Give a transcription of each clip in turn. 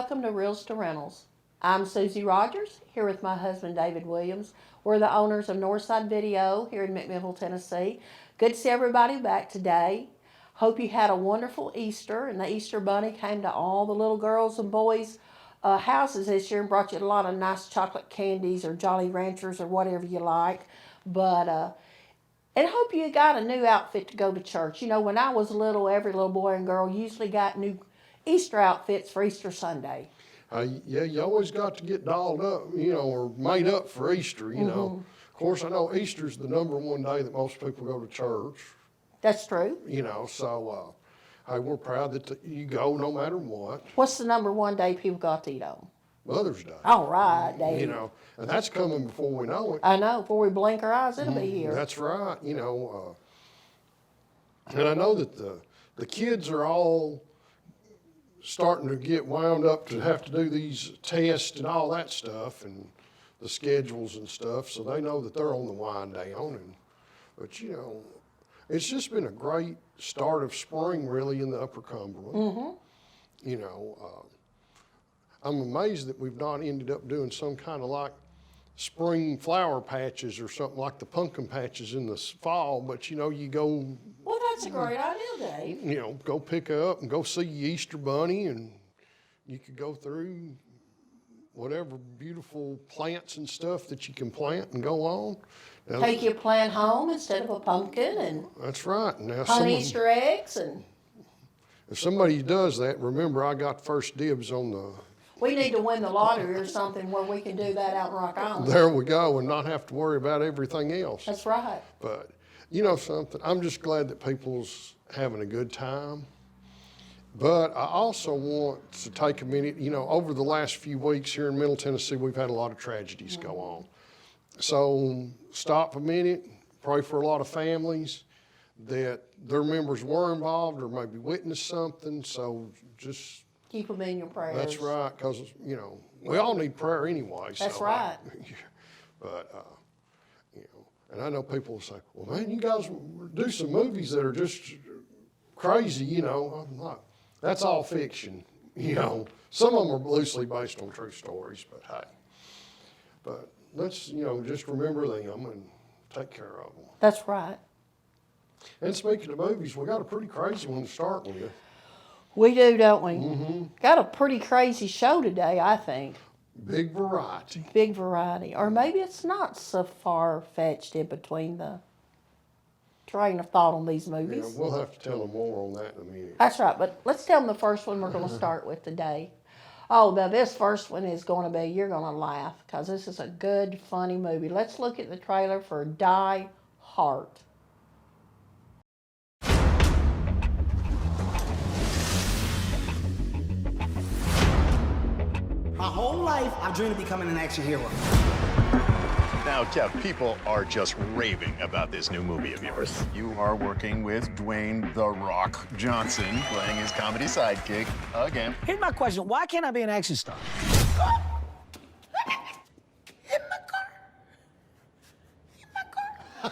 welcome to Reels to Rentals. I'm Susie Rogers, here with my husband David Williams. We're the owners of Northside Video here in McMinnville, Tennessee. Good to see everybody back today. Hope you had a wonderful Easter, and the Easter Bunny came to all the little girls and boys' houses this year and brought you a lot of nice chocolate candies or Jolly Ranchers or whatever you like. And hope you got a new outfit to go to church. You know, when I was little, every little boy and girl usually got new Easter outfits for Easter Sunday. Yeah, you always got to get dolled up, you know, or made up for Easter, you know. Of course, I know Easter's the #1 day that most people go to church. That's true. You know, so hey, we're proud that you go no matter what. What's the #1 day people got to eat on? Mother's Day. All right, Dave. You know, and that's coming before we know it. I know. Before we blink our eyes, it'll be here. That's right. You know, and I know that the kids are all starting to get wound up to have to do these tests and all that stuff and the schedules and stuff, so they know that they're on the wind down. But you know, it's just been a great start of spring, really, in the Upper Cumberland. You know, I'm amazed that we've not ended up doing some kind of like spring flower patches or something like the pumpkin patches in the fall. But you know, you go. Well, that's a great idea, Dave. You know, go pick up and go see Easter Bunny, and you could go through whatever beautiful plants and stuff that you can plant and go on. Now, Take your plant home instead of a pumpkin and that's right. Now, hunt Easter eggs. And if somebody does that, remember I got first dibs on the. we need to win the lottery or something where we can do that out in Rock Island. There we go, and not have to worry about everything else. That's right. But you know something, I'm just glad that people's having a good time. But I also want to take a minute, you know, over the last few weeks here in Middle Tennessee, we've had a lot of tragedies go on. So stop a minute, pray for a lot of families that their members were involved or maybe witnessed something. So just Keep them in your prayers. that's right, because, you know, we all need prayer anyway. That's so right. But, you know, and I know people will say, well, man, you guys do some movies that are just crazy, you know. I'm like, that's all fiction, you know. Some of them are loosely based on true stories, but hey. But let's, you know, just remember them and take care of them. That's right. And speaking of movies, we got a pretty crazy one to start with. We do, don't we? Got a pretty crazy show today, I think. Big variety. Big variety. Or maybe it's not so far-fetched in between the train of thought on these movies. Yeah, we'll have to tell them more on that in a minute. That's right, but let's tell them the first one we're going to start with today. Oh, now this first one is going to be, you're going to laugh, because this is a good, funny movie. Let's look at the trailer for Die Hart. My whole life, I've dreamed of becoming an action hero. Now, Kev, people are just raving about this new movie of yours. You are working with Dwayne "The Rock" Johnson, playing his comedy sidekick again. Here's my question. Why can't I be an action star? No,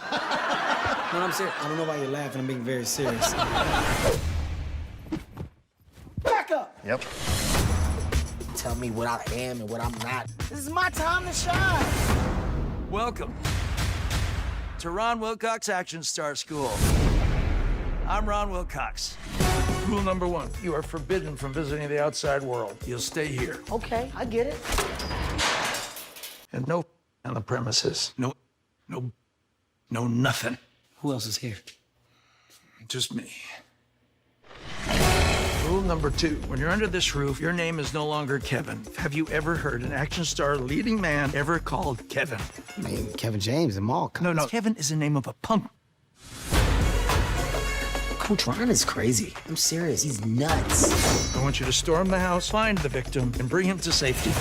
I'm serious. I don't know why you're laughing. I'm being very serious. Back up! Yep. Tell me what I am and what I'm not. This is my time to shine. Welcome to Ron Wilcox Action Star School. I'm Ron Wilcox. Rule number 1, you are forbidden from visiting the outside world. You'll stay here. Okay, I get it. And no on the premises. No nothing. Who else is here? Just me. Rule number 2, when you're under this roof, your name is no longer Kevin. Have you ever heard an action star leading man ever called Kevin? I mean, Kevin James and Mark. No, Kevin is the name of a punk. Coach Ron is crazy. I'm serious. He's nuts. I want you to storm the house, find the victim, and bring him to safety.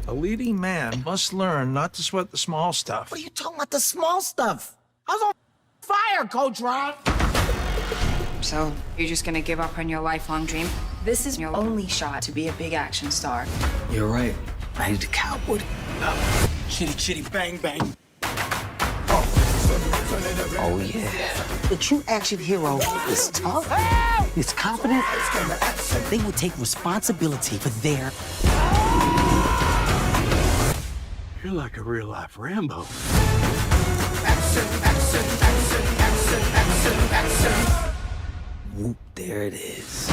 A leading man must learn not to sweat the small stuff. What are you talking about, the small stuff? I was on fire, Coach Ron. So, you're just gonna give up on your lifelong dream? This is your only shot to be a big action star. You're right. I need a cowboy. Chitty, chitty, bang, bang. Oh, yeah. The true action hero is tough, is confident, but they will take responsibility for their... You're like a real-life Rambo. Whoop, there it is.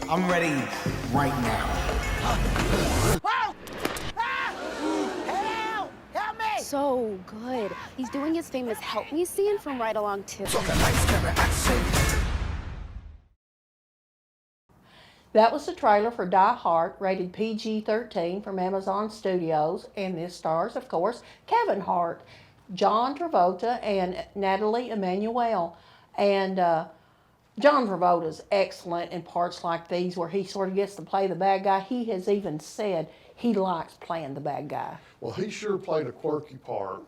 I'm ready right now. So good. He's doing his famous help me scene from Ride Along 2. That was the trailer for Die Hart, rated PG-13 from Amazon Studios, and this stars, of course, Kevin Hart, John Travolta, and Natalie Emmanuel. And John Travolta's excellent in parts like these where he sort of gets to play the bad guy. He has even said he likes playing the bad guy. Well, he sure played a quirky part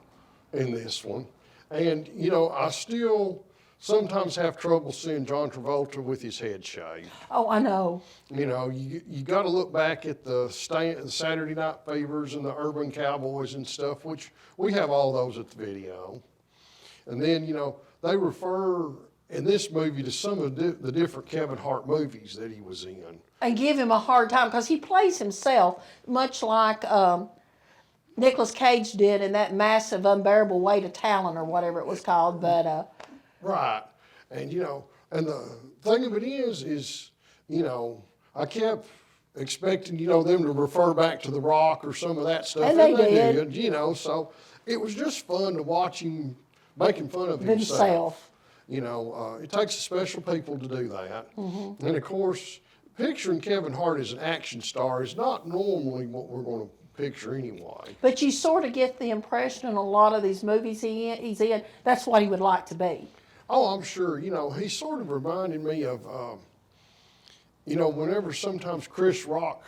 in this one. And, you know, I still sometimes have trouble seeing John Travolta with his head shaved. Oh, I know. You know, you got to look back at the Saturday Night Fevers and the Urban Cowboys and stuff, which we have all those at the video. And then, you know, they refer in this movie to some of the different Kevin Hart movies that he was in. And give him a hard time because he plays himself much like Nicolas Cage did in that Massive Unbearable Weight of Talent or whatever it was called. But Right. And, you know, and the thing of it is, you know, I kept expecting, you know, them to refer back to The Rock or some of that stuff. And they did. You know, so it was just fun to watch him making fun of himself. You know, it takes special people to do that. Mm-hmm. And, of course, picturing Kevin Hart as an action star is not normally what we're going to picture anyway. But you sort of get the impression in a lot of these movies he's in, that's what he would like to be. Oh, I'm sure. You know, he sort of reminded me of, you know, whenever sometimes Chris Rock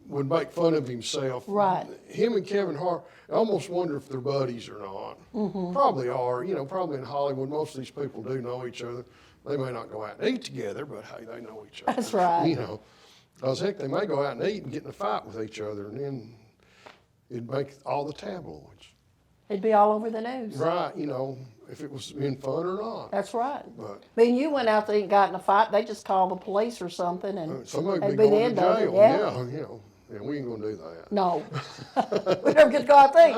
would make fun of himself. Right. Him and Kevin Hart, I almost wonder if they're buddies or not. Mm-hmm. Probably are. You know, probably in Hollywood, most of these people do know each other. They may not go out and eat together, but hey, they know each other. That's right. You know, because heck, they may go out and eat and get in a fight with each other, and then it'd make all the tabloids. It'd be all over the news. Right, you know, if it was in fun or not. That's right. But I mean, you went out there and got in a fight, they just call the police or something, and somebody that'd be be the going end to of jail. it. Yeah. Yeah, you know, yeah, we ain't gonna do that. No. We never get to go out there.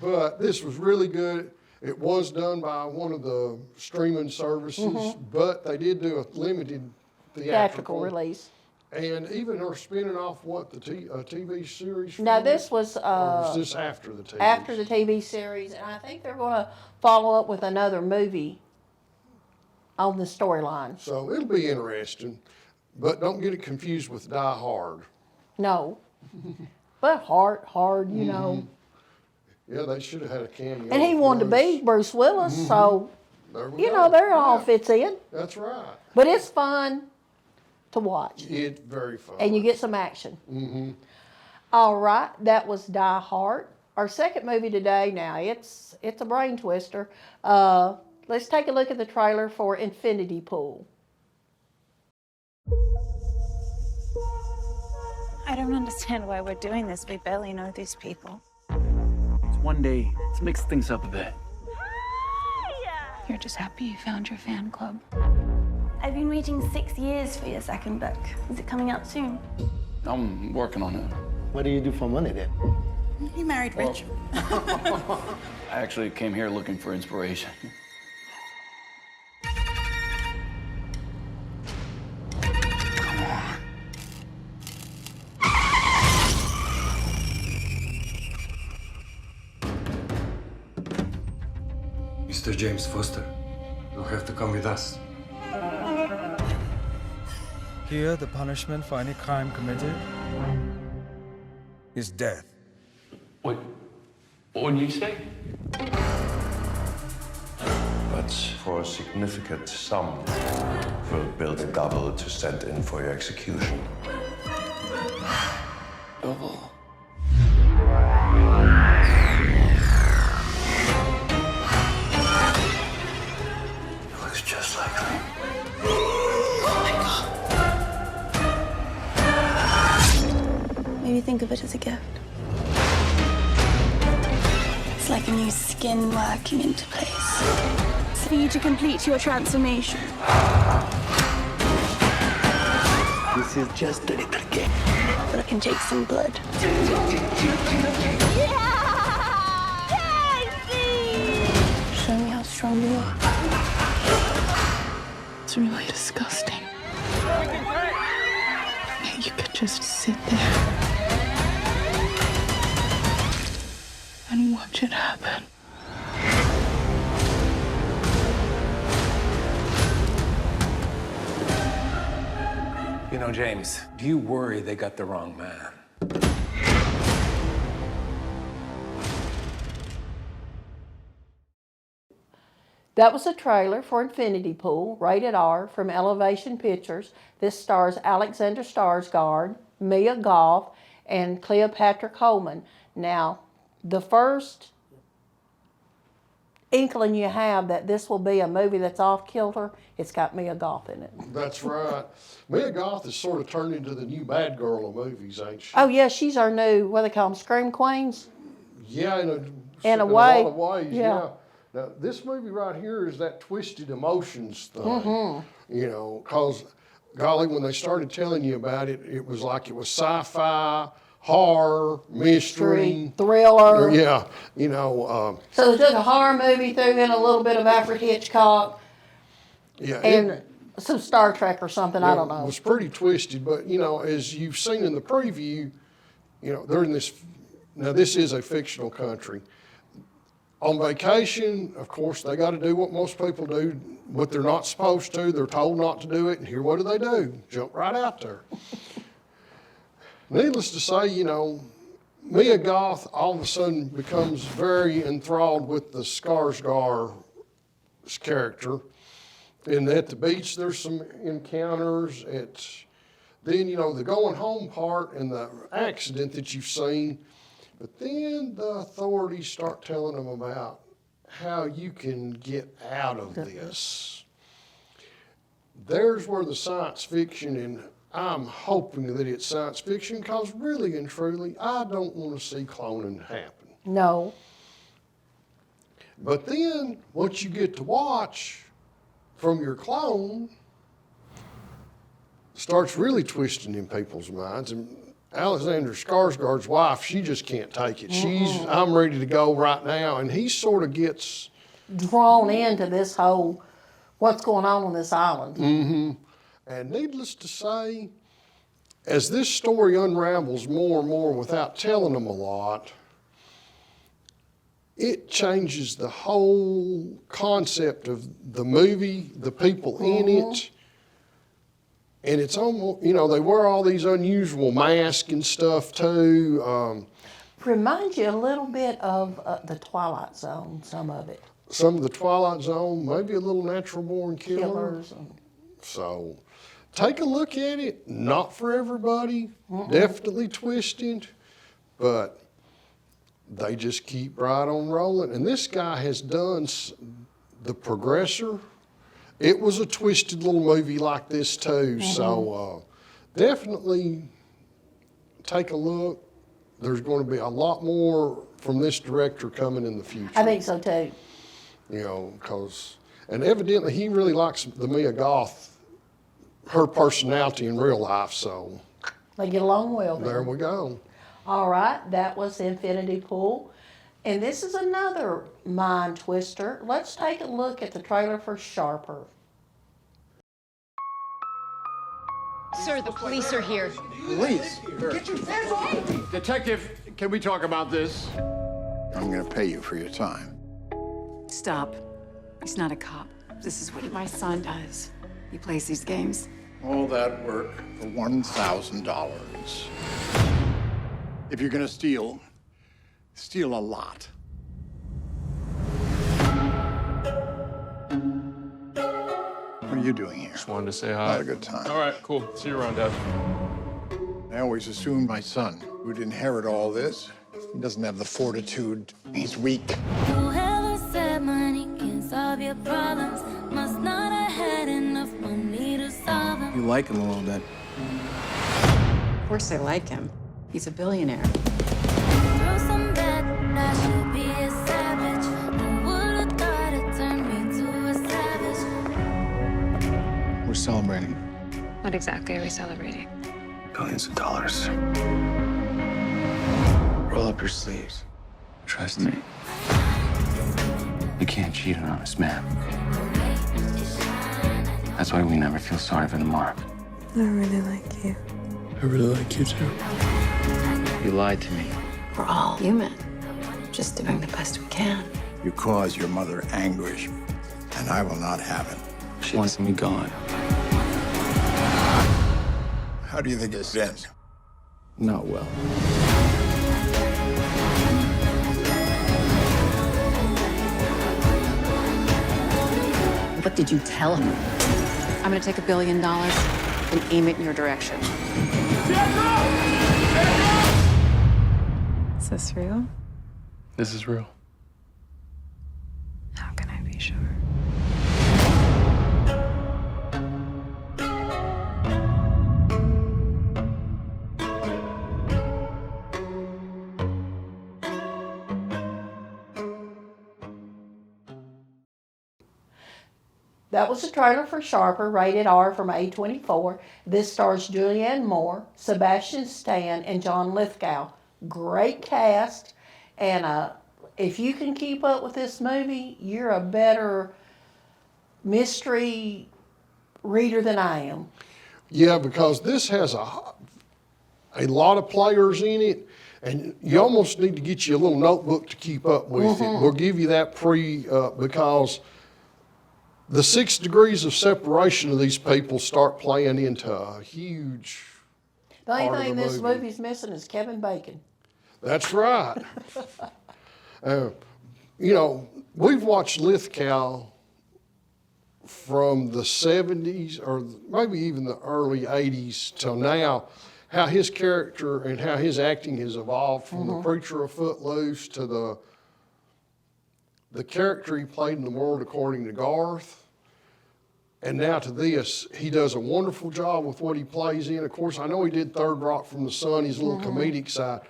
But this was really good. It was done by one of the streaming services, but they did do a limited Theatrical release. And even are spinning off what, the TV series? From Now, it? this was Or was this after the TV? after the TV series, and I think they're going to follow up with another movie on the storyline. So it'll be interesting, but don't get it confused with Die Hard. No. But hard, you know. Yeah, they should have had a cameo. And he of wanted to Bruce. be Bruce Willis, so, There we you go. know, there it all Yeah, fits in. That's right. But it's fun to watch. It's very fun. And you get some action. Mm-hmm. All right, that was Die Hard. Our second movie today, now it's a brain twister. Let's take a look at the trailer for Infinity Pool. I don't understand why we're doing this. We barely know these people. It's one day. Let's mix things up a bit. You're just happy you found your fan club. I've been waiting 6 years for your second book. Is it coming out soon? I'm working on it. What do you do for money then? You married rich. I actually came here looking for inspiration. Mr. James Foster, you'll have to come with us. Here, the punishment for any crime committed is death. What did you say? But for a significant sum, we'll build a double to stand in for your execution. Double. It looks just like me. Maybe think of it as a gift. It's like a new skin working into place. For you to complete your transformation. This is just a little game. But I can take some blood. Show me how strong you are. It's really disgusting. You could just sit there and watch it happen. You know, James, do you worry they got the wrong man? That was a trailer for Infinity Pool, rated R, from Elevation Pictures. This stars Alexander Skarsgård, Mia Goth, and Cleopatra Coleman. Now, the first inkling you have that this will be a movie that's off-kilter, it's got Mia Goth in it. That's right. Mia Goth has sort of turned into the new bad girl of movies, ain't she? Oh, yeah, she's our new, what do they call them, Scream Queens? Yeah, In a lot way, of ways, yeah. yeah. Now, this movie right here is that twisted emotions thing, you know, because, golly, when they started telling you about it, it was like it was sci-fi, horror, mystery. Thriller. Yeah, you know. So they took a horror movie, threw in a little bit of Alfred Hitchcock, Yeah, and some Star Trek or something, I don't know. It was pretty twisted, but, you know, as you've seen in the preview, you know, they're in this, now this is a fictional country. On vacation, of course, they got to do what most people do, what they're not supposed to. They're told not to do it, and here, what do? Jump right out there. Needless to say, you know, Mia Goth all of a sudden becomes very enthralled with the Skarsgård's character. And at the beach, there's some encounters. Then, you know, the going home part and the accident that you've seen. But then the authorities start telling them about how you can get out of this. There's where the science fiction, and I'm hoping that it's science fiction, because really and truly, I don't want to see cloning happen. No. But then, what you get to watch from your clone starts really twisting in people's minds. And Alexander Skarsgård's wife, she just can't take it. I'm ready to go right now. And he sort of gets drawn into this whole, what's going on this island. And needless to say, as this story unravels more and more without telling them a lot, it changes the whole concept of the movie, the people in it. And it's almost, you know, they wear all these unusual masks and stuff too. Reminds you a little bit of the Twilight Zone, some of it. Some of the Twilight Zone, maybe a little Natural Born Killers. So take a look at it. Not for everybody, definitely twisted, but they just keep right on rolling. And this guy has done The Progressor. It was a twisted little movie like this too, so definitely take a look. There's going to be a lot more from this director coming in the future. I think so too. You know, and evidently he really likes the Mia Goth, her personality in real life, so. They get along well. There we go. All right, that was Infinity Pool. And this is another mind twister. Let's take a look at the trailer for Sharper. Sir, the police are here. Police? Detective, can we talk about this? I'm gonna pay you for your time. Stop. He's not a cop. This is what my son does. He plays these games. All that work for $1,000. If you're gonna steal a lot. What are you doing here? Just wanted to say hi. Had a good time. All right, cool. See you around, Dad. I always assumed my son would inherit all this. He doesn't have the fortitude. He's weak. Whoever said money can solve your problems must not have had enough money to solve them. You like him a little bit. Of course I like him. He's a billionaire. Throw some bet, I should be a celebrating? What exactly are we celebrating? Billions of dollars. Roll up your sleeves. Trust me. You can't cheat an honest man. That's why we never feel sorry for the mark. I really like you. I really like you too. You lied to me. We're all human. Just doing the best we can. You cause your mother anguish, and I will not have it. She wants me gone. How do you think this ends? Not well. What did you tell him? I'm gonna take $1 billion and aim it in your direction. Is this real? This is real. How can I be sure? That was the trailer for Sharper, rated R from A24. This stars Julianne Moore, Sebastian Stan, and John Lithgow. Great cast, and if you can keep up with this movie, you're a better mystery reader than I am. Yeah, because this has a lot of players in it, and you almost need to get you a little notebook to keep up with it. We'll give you that because the 6 degrees of separation of these people start playing into a huge The only part of thing the this movie. movie's missing is Kevin Bacon. That's right. You know, we've watched Lithgow from the 70s or maybe even the early 80s till now, how his character and how his acting has evolved from the preacher of Footloose to the character he played in The World According to Garth. And now to this, he does a wonderful job with what he plays in. Of course, I know he did Third Rock from the Sun, his little comedic side.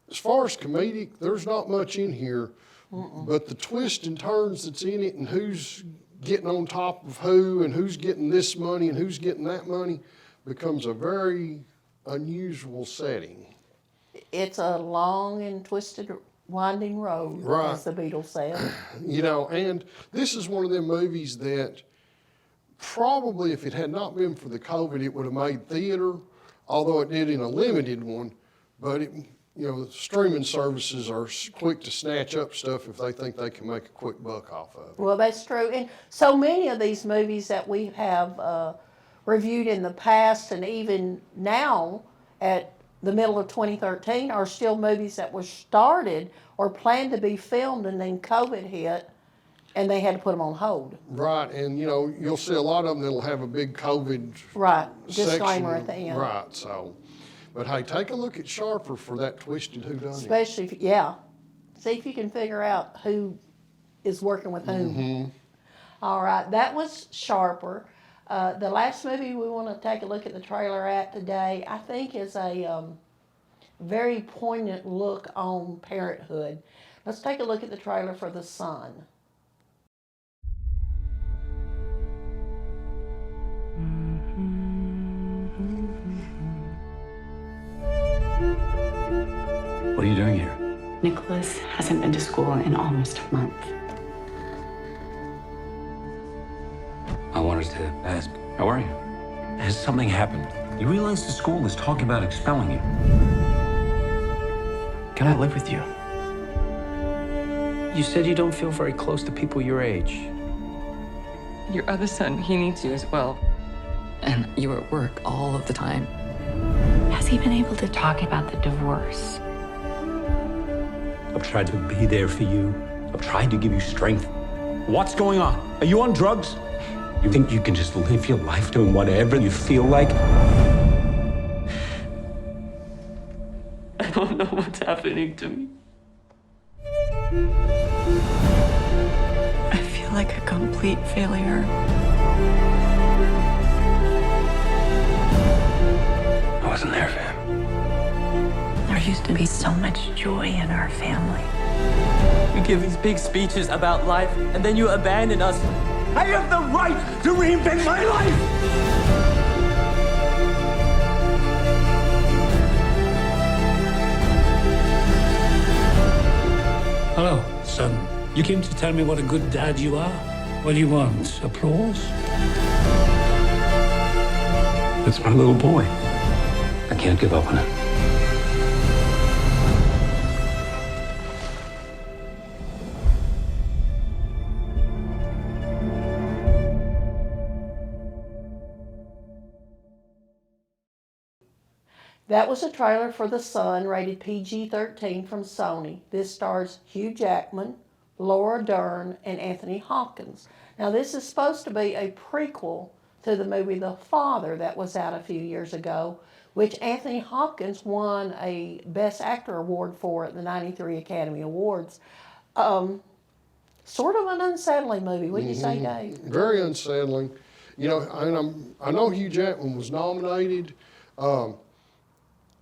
As far as comedic, there's not much in here, but the twists and turns that's in it and who's getting on top of who and who's getting this money and who's getting that money becomes a very unusual setting. It's a long and twisted, winding road, Right. as the Beatles said. You know, and this is one of them movies that probably if it had not been for the COVID, it would have made theater, although it did in a limited one, but you know, streaming services are quick to snatch up stuff if they think they can make a quick buck off of it. Well, that's true. And so many of these movies that we have reviewed in the past and even now at the middle of 2013 are still movies that were started or planned to be filmed, and then COVID hit and they had to put them on hold. Right, and you know, you'll see a lot of them that'll have a big COVID Right, section. disclaimer at the end. Right, so, but hey, take a look at Sharper for that twisted whodunit. Especially if, yeah, see if you can figure out who is working with whom. All right, that was Sharper. The last movie we want to take a look at the trailer at today, I think, is a very poignant look on parenthood. Let's take a look at the trailer for The Son. What are you doing here? Nicholas hasn't been to school in almost a month. I wanted to ask, how are you? Has something happened? You realize the school is talking about expelling you. Can I live with you? You said you don't feel very close to people your age. Your other son, he needs you as well. And you're at work all of the time. Has he been able to talk about the divorce? I've tried to be there for you. I've tried to give you strength. What's going on? Are you on drugs? You think you can just live your life doing whatever you feel like? I don't know what's happening to me. I feel like a complete failure. I wasn't there for him. There used to be so much joy in our family. You give these big speeches about life, and then you abandon us. I have the right to reinvent my life! You came to tell me what a good dad you are? What do you want? Applause? That's my little boy. I can't give up on him. That was a trailer for The Son, rated PG-13 from Sony. This stars Hugh Jackman, Laura Dern, and Anthony Hopkins. Now, this is supposed to be a prequel to the movie The Father that was out a few years ago, which Anthony Hopkins won a Best Actor award for at the '93 Academy Awards. Sort of an unsettling movie, wouldn't you say, Dave? Very unsettling. You know, and I know Hugh Jackman was nominated.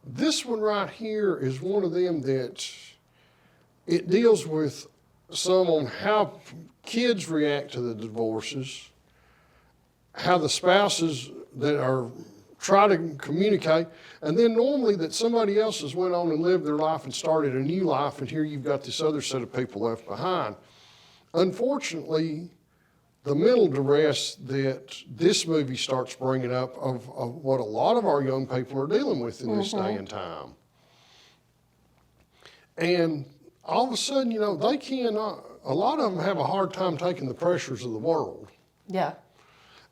This one right here is one of them that it deals with some on how kids react to the divorces, how the spouses that are try to communicate, and then normally that somebody else has went on and lived their life and started a new life, and here you've got this other set of people left behind. Unfortunately, the mental duress that this movie starts bringing up of what a lot of our young people are dealing with in this day and time. And all of a sudden, you know, they cannot, a lot of them have a hard time taking the pressures of the world. Yeah.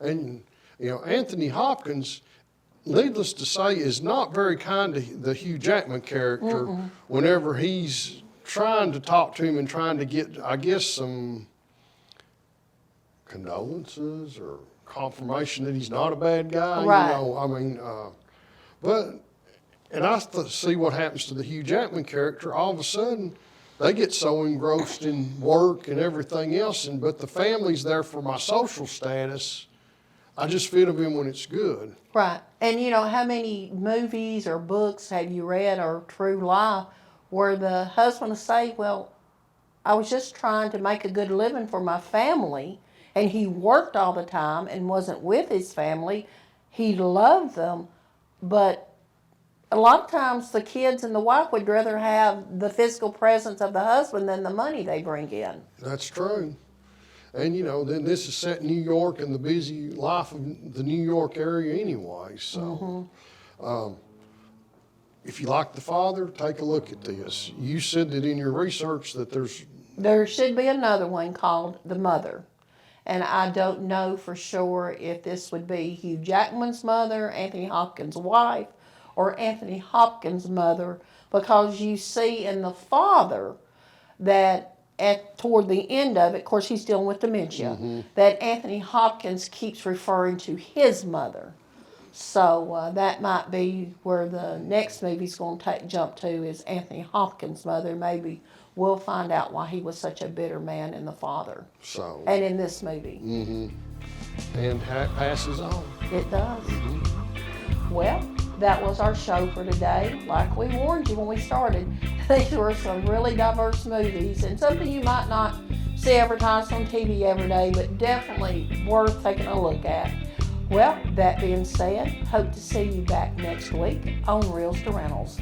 And, you know, Anthony Hopkins, needless to say, is not very kind to the Hugh Jackman character whenever he's trying to talk to him and trying to get, I guess, some condolences or confirmation that he's not a bad guy. Right. You know, I mean, and I see what happens to the Hugh Jackman character. All of a sudden, they get so engrossed in work and everything else, but the family's there for my social status. I just fit them in when it's good. Right. And you know, how many movies or books have you read, or true life, where the husband will say, well, I was just trying to make a good living for my family, and he worked all the time and wasn't with his family. He loved them, but a lot of times the kids and the wife would rather have the physical presence of the husband than the money they bring in. That's true. And, you know, then this is set in New York and the busy life of the New York area anyway. So if you like The Father, take a look at this. You said that in your research that there should be another one called The Mother. And I don't know for sure if this would be Hugh Jackman's mother, Anthony Hopkins' wife, or Anthony Hopkins' mother, because you see in The Father that toward the end of it, of course he's dealing with dementia, that Anthony Hopkins keeps referring to his mother. So that might be where the next movie's going to jump to, is Anthony Hopkins' mother. Maybe we'll find out why he was such a bitter man in The Father. So. And in this movie. And passes on. It does. Well, that was our show for today. Like we warned you when we started, these were some really diverse movies and something you might not see advertised on TV every day, but definitely worth taking a look at. Well, that being said, hope to see you back next week on Reels to Rentals.